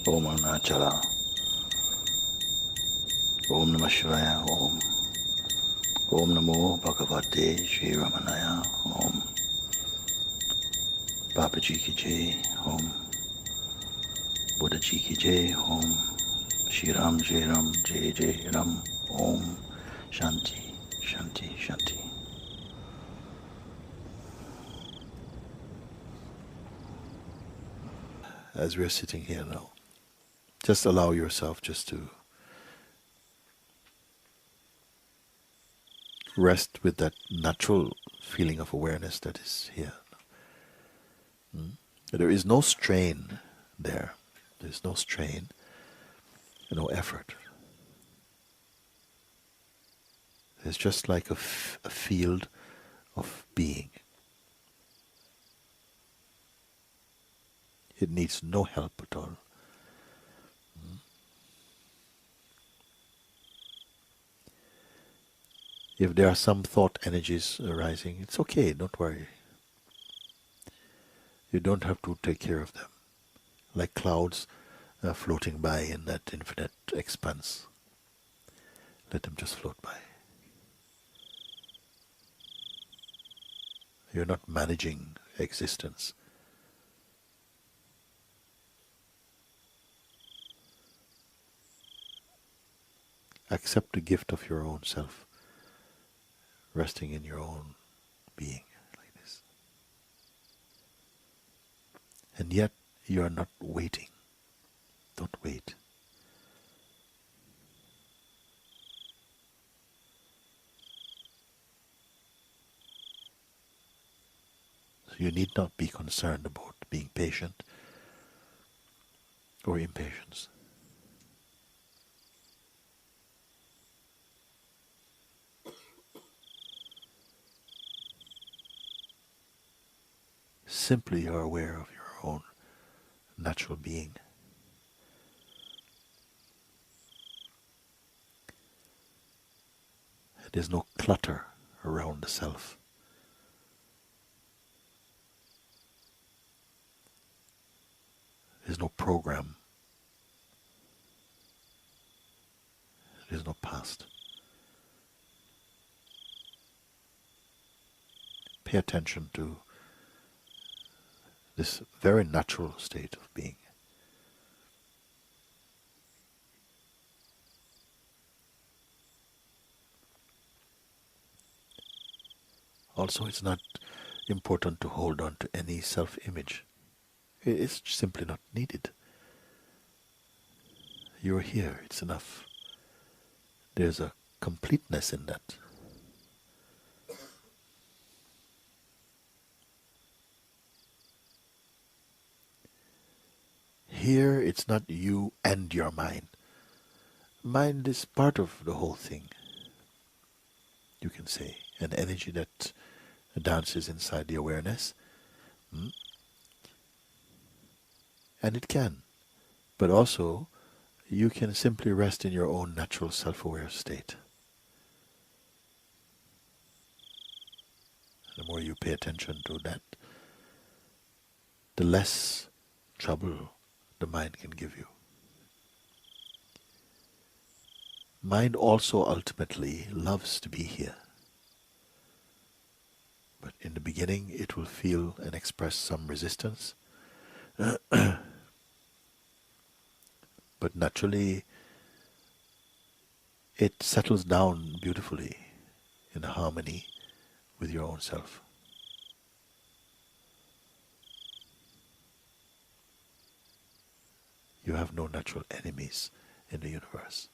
Om Arunachala. Om Namah Shivaya. Om. Om Namo Bhagavate Sri Ramanaya. Om. Babaji ki Jai. Om. Buddha Ji ki Jai. Om. Shri Ram Jai Ram Jai Jai Ram. Om. Shanti, Shanti, Shanti. As we're sitting here now, just allow yourself just to rest with that natural feeling of awareness that is here. There is no strain there. There's no strain, no effort. It's just like a field of being. It needs no help at all. If there are some thought energies arising, it's okay, don't worry. You don't have to take care of them. Like clouds floating by in that infinite expanse. Let them just float by. You're not managing existence. Accept the gift of your own self, resting in your own being like this. And yet you are not waiting. Don't wait. So you need not be concerned about being patient or impatience. Simply you are aware of your own natural being. There's no clutter around the self. There's no program. There's no past. Pay attention to this very natural state of being. Also, it's not important to hold on to any self-image. It's simply not needed. You're here, it's enough. There's a completeness in that. Here, it's not you and your mind. Mind is part of the whole thing, you can say. An energy that dances inside the awareness. And it can. But also, you can simply rest in your own natural self-aware state. The more you pay attention to that, the less trouble the mind can give you. Mind also ultimately loves to be here. But in the beginning it will feel and express some resistance. But naturally it settles down beautifully in harmony with your own self. You have no natural enemies in the universe.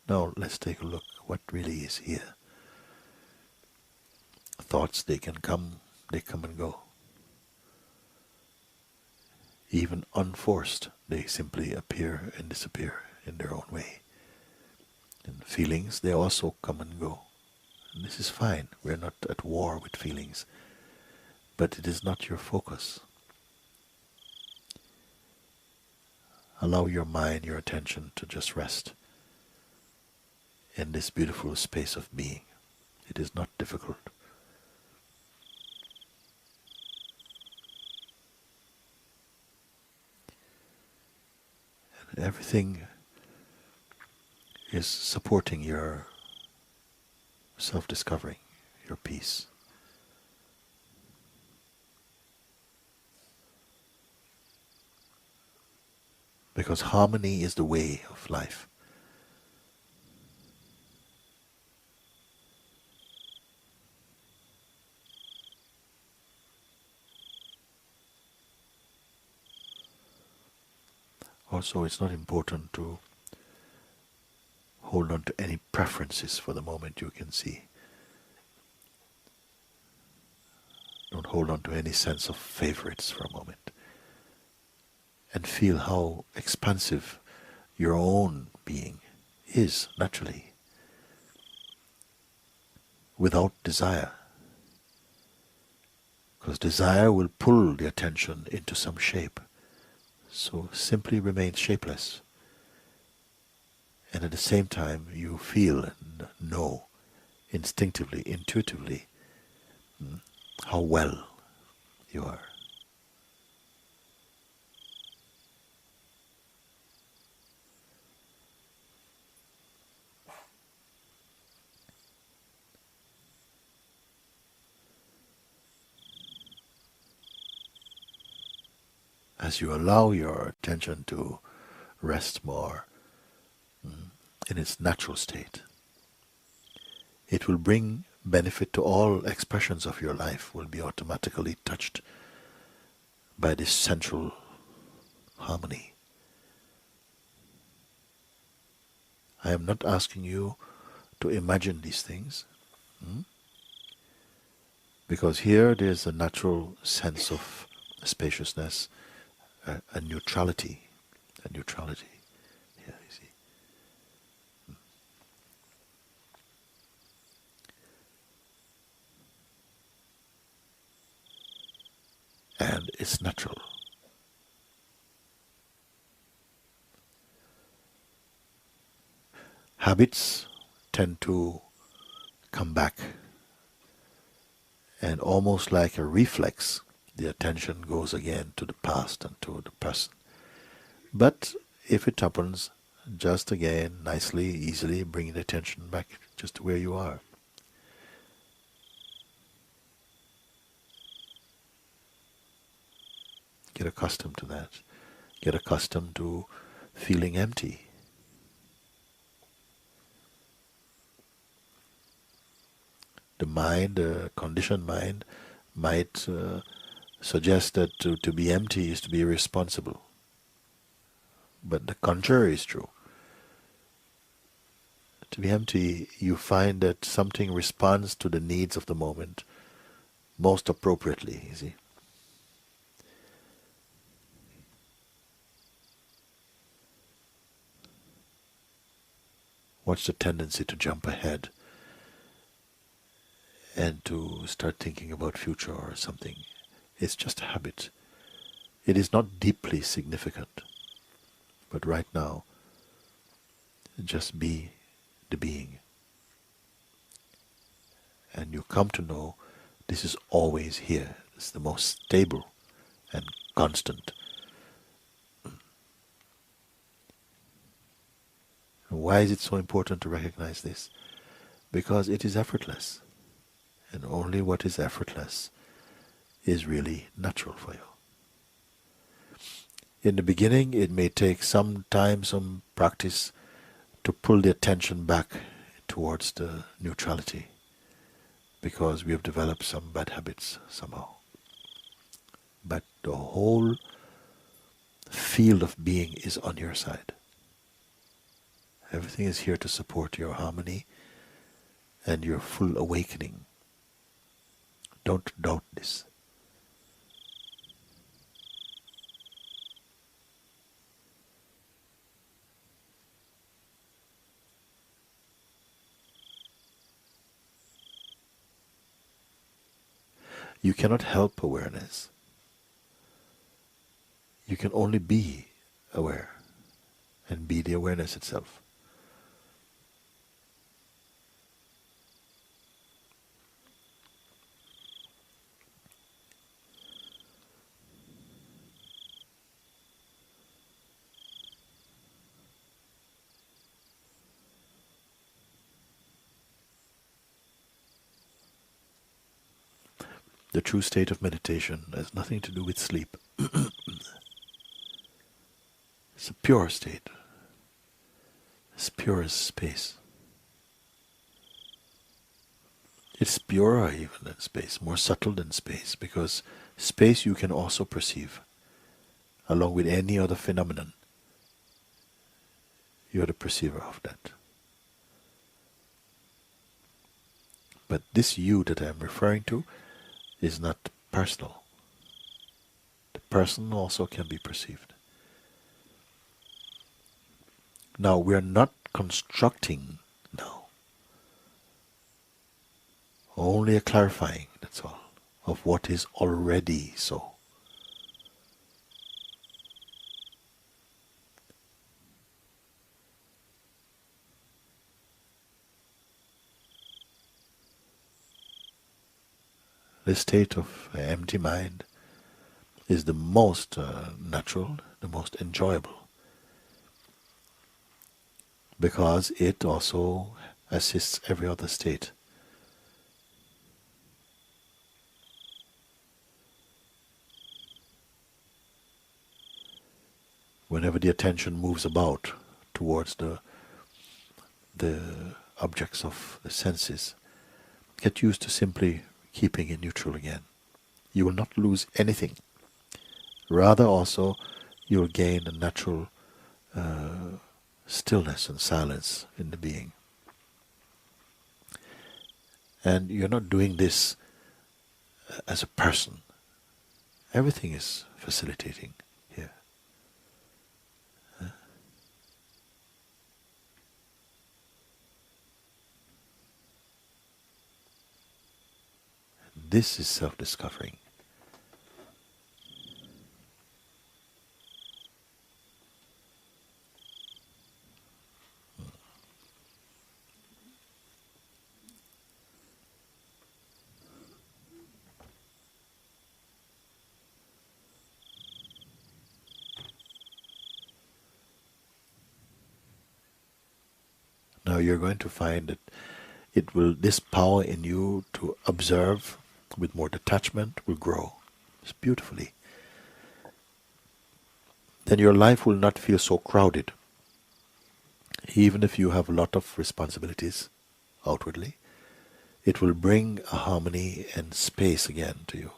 Now let's take a look what really is here. Thoughts, they come and go. Even unforced, they simply appear and disappear in their own way. And feelings, they also come and go. And this is fine. We're not at war with feelings. But it is not your focus. Allow your mind, your attention to just rest in this beautiful space of being. It is not difficult. And everything is supporting your self-discovery, your peace. Because harmony is the way of life. Also, it's not important to hold on to any preferences for the moment. You can see. Don't hold on to any sense of favorites for a moment. And feel how expansive your own being is naturally, without desire. Because desire will pull the attention into some shape. So simply remain shapeless. And at the same time, you feel and know instinctively, intuitively, how well you are. As you allow your attention to rest more in its natural state, it will bring benefit to all expressions of your life, will be automatically touched by this central harmony. I am not asking you to imagine these things, because here there's a natural sense of spaciousness, a neutrality, a neutrality. Here, you see. And it's natural. Habits tend to come back, and almost like a reflex, the attention goes again to the past and to the present. But if it happens, just again, nicely, easily bring the attention back just to where you are. Get accustomed to that. Get accustomed to feeling empty. The mind, the conditioned mind, might suggest that to be empty is to be irresponsible. But the contrary is true. To be empty, you find that something responds to the needs of the moment most appropriately, you see. What's the tendency to jump ahead and to start thinking about future or something? It's just a habit. It is not deeply significant. But right now, just be the being. And you come to know this is always here. It's the most stable and constant. And why is it so important to recognize this? Because it is effortless. And only what is effortless is really natural for you. In the beginning, it may take some time, some practice to pull the attention back towards the neutrality, because we have developed some bad habits somehow. But the whole field of being is on your side. Everything is here to support your harmony and your full awakening. Don't doubt this. You cannot help awareness. You can only be aware. and be the awareness itself. The true state of meditation has nothing to do with sleep. It's a pure state, as pure as space. It's purer even than space, more subtle than space, because space you can also perceive, along with any other phenomenon. You are the perceiver of that. But this you that I am referring to is not personal. The person also can be perceived. Now we are not constructing now, only a clarifying, that's all, of what is already so. The state of empty mind is the most natural, the most enjoyable, because it also assists every other state. Whenever the attention moves about towards the objects of the senses, get used to simply keeping it neutral again. You will not lose anything. Rather also, you will gain a natural stillness and silence in the being. And you're not doing this as a person. Everything is facilitating here. This is self-discovering. Now you're going to find that this power in you to observe with more detachment will grow. It's beautifully. Then your life will not feel so crowded. Even if you have a lot of responsibilities outwardly, it will bring a harmony and space again to you.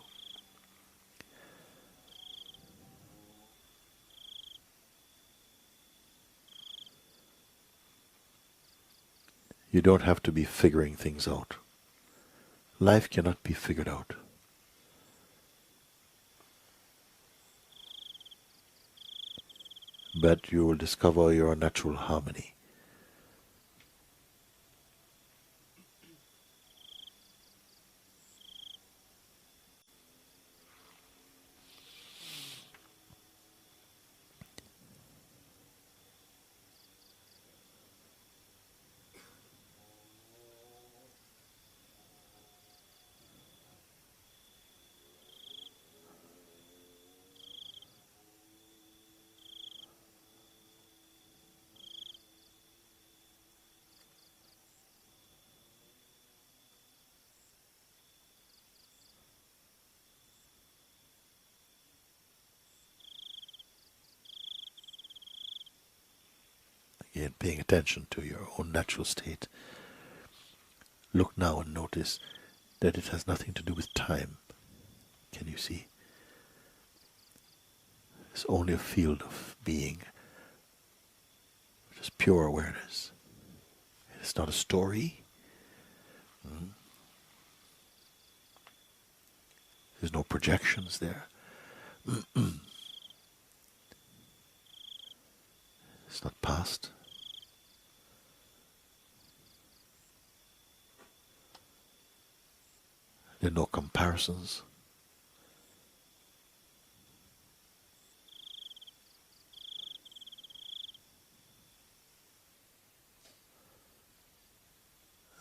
You don't have to be figuring things out. Life cannot be figured out. But you will discover your natural harmony. Again, paying attention to your own natural state. Look now and notice that it has nothing to do with time. Can you see? It's only a field of being, just pure awareness. It's not a story. There's no projections there. It's not past. There are no comparisons.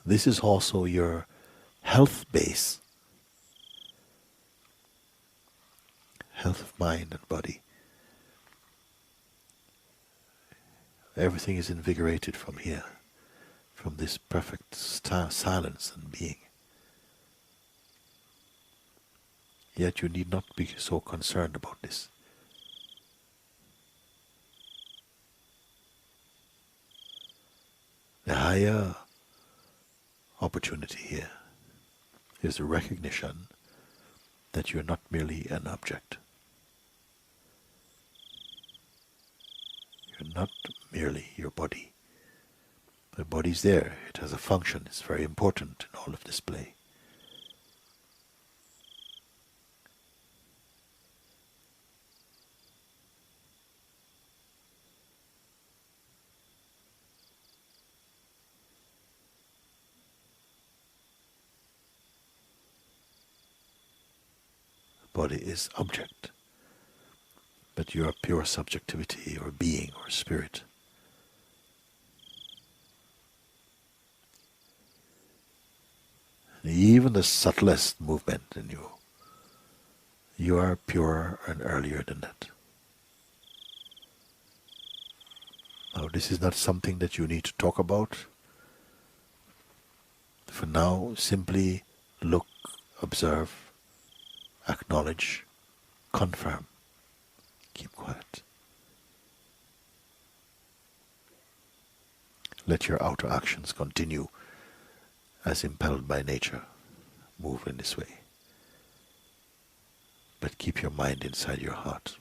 This is also your health base, health of mind and body. Everything is invigorated from here, from this perfect silence and being. Yet you need not be so concerned about this. The higher opportunity here is the recognition that you're not merely an object. You're not merely your body. The body's there, it has a function, it's very important in all of this play. The body is object, but you're pure subjectivity or being or spirit. And even the subtlest movement in you, you are purer and earlier than that. Now, this is not something that you need to talk about. For now, simply look, observe, acknowledge, confirm. Keep quiet. Let your outer actions continue as impelled by nature. Move in this way. But keep your mind inside your heart.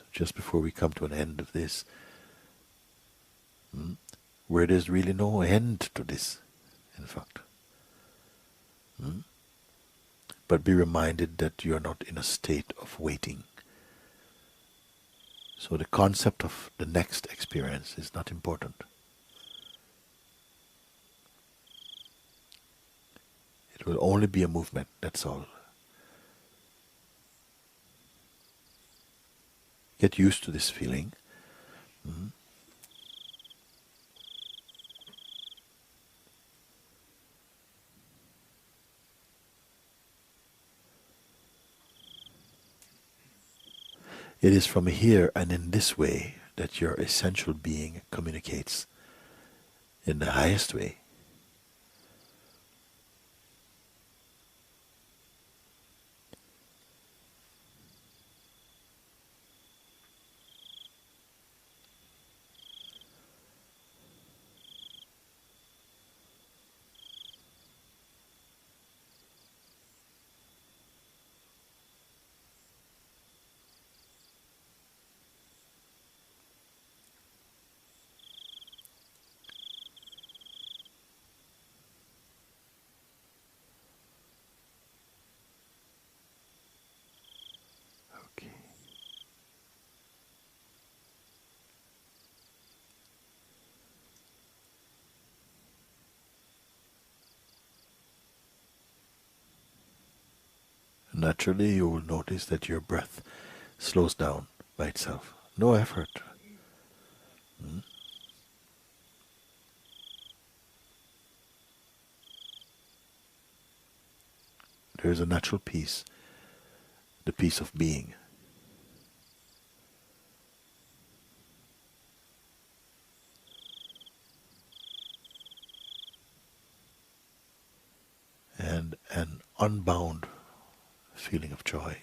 Just before we come to an end of this, where there's really no end to this, in fact. But be reminded that you're not in a state of waiting. So the concept of the next experience is not important. It will only be a movement, that's all. Get used to this feeling. It is from here and in this way that your essential being communicates in the highest way. Okay. Naturally, you will notice that your breath slows down by itself. No effort. There is a natural peace, the peace of being. And an unbound feeling of joy.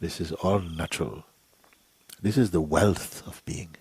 This is all natural. This is the wealth of being.